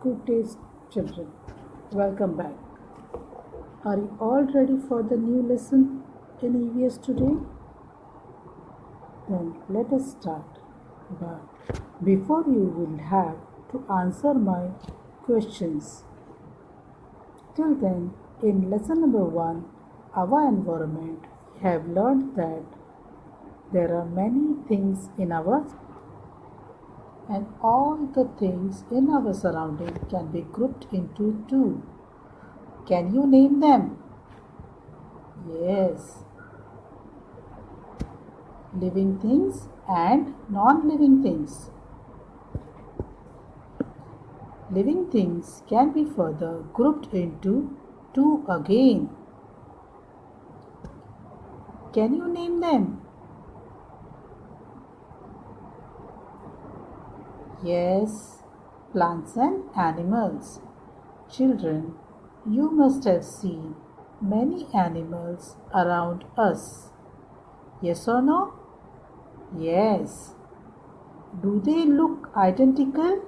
Good day, children. Welcome back. Are you all ready for the new lesson in EVS today? Then let us start. But before you will have to answer my questions. Till then, in lesson number 1, our environment, we have learned that there are many things in our and all the things in our surrounding can be grouped into two. Can you name them? Yes. Living things and non-living things. Living things can be further grouped into two again. Can you name them? Yes, plants and animals. Children, you must have seen many animals around us. Yes or no? Yes. Do they look identical?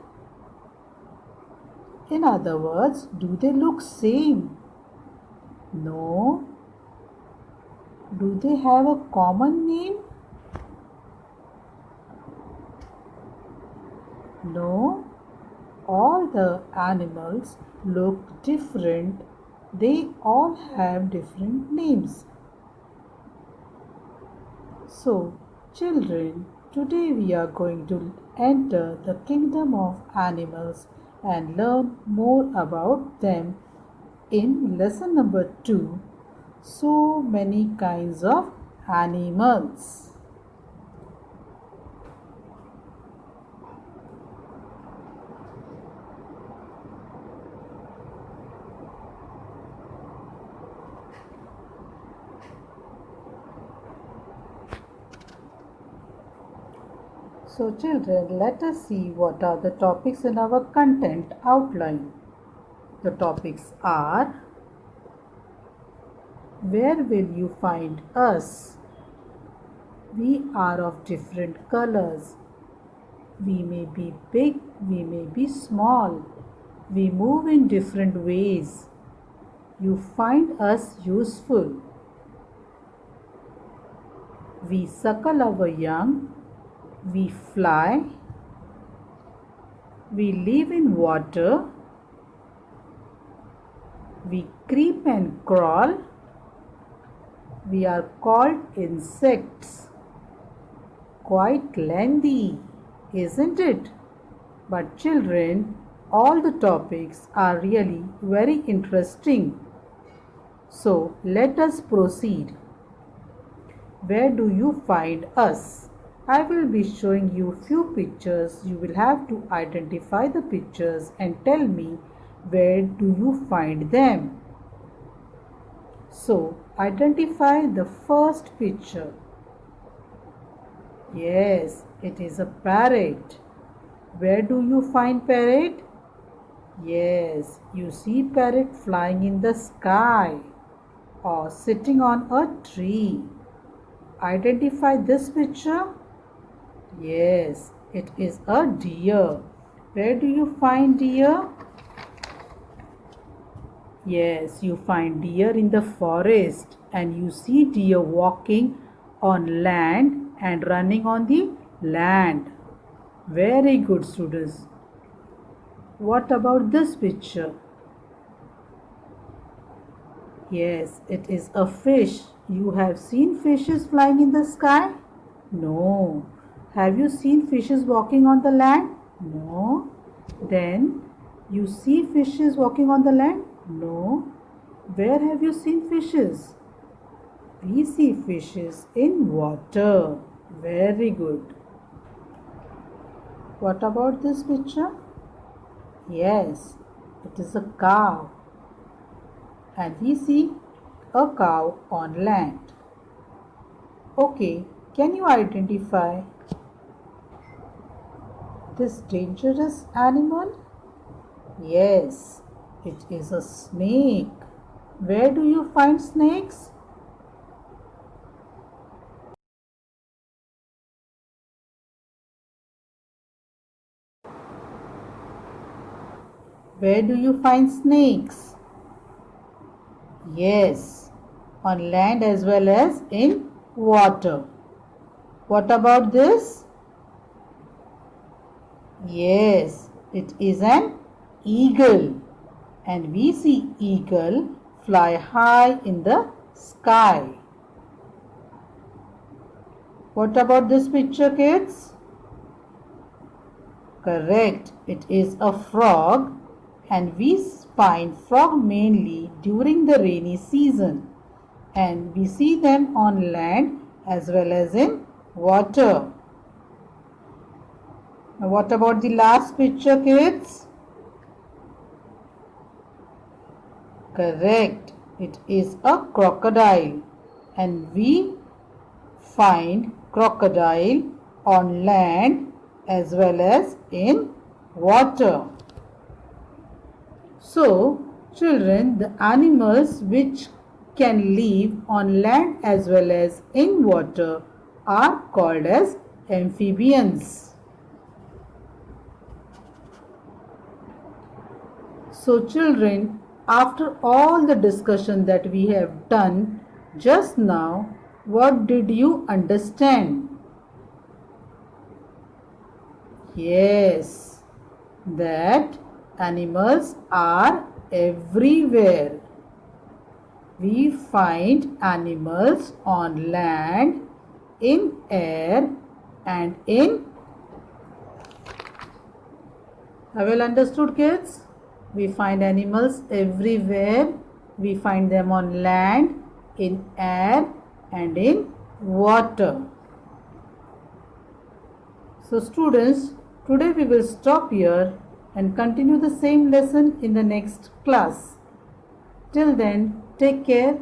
In other words, do they look same? No. Do they have a common name? No. All the animals look different. They all have different names. So, children, today we are going to enter the kingdom of animals and learn more about them in lesson number 2. So many kinds of animals. So children, let us see what are the topics in our content outline. The topics are: where will you find us? We are of different colors. We may be big, we may be small. We move in different ways. You find us useful. We suckle our young. We fly. We live in water. We creep and crawl. We are called insects. Quite lengthy, isn't it? But children, all the topics are really very interesting. So let us proceed. Where do you find us? I will be showing you few pictures. You will have to identify the pictures and tell me where do you find them. So identify the first picture. Yes, it is a parrot. Where do you find parrot? Yes, you see parrot flying in the sky or sitting on a tree. Identify this picture. Yes, it is a deer. Where do you find deer? Yes, you find deer in the forest and you see deer walking on land and running on the land. Very good, students. What about this picture? Yes, it is a fish. You have seen fishes flying in the sky? No. Have you seen fishes walking on the land? No. Then you see fishes walking on the land? No. Where have you seen fishes? We see fishes in water. Very good. What about this picture? Yes, it is a cow. And we see a cow on land. Okay, can you identify this dangerous animal? Yes, it is a snake. Where do you find snakes? Where do you find snakes? Yes, on land as well as in water. What about this? Yes, it is an eagle, and we see eagle fly high in the sky. What about this picture, kids? Correct, it is a frog, and we find frog mainly during the rainy season, and we see them on land as well as in water. Now what about the last picture, kids? Correct, it is a crocodile, and we find crocodile on land as well as in water. So, children, the animals which can live on land as well as in water are called as amphibians. So, children, after all the discussion that we have done just now, what did you understand? Yes, that animals are everywhere. We find animals on land, in air, and in. Have you understood, kids? We find animals everywhere. We find them on land, in air, and in water. So students, today we will stop here and continue the same lesson in the next class. Till then, take care.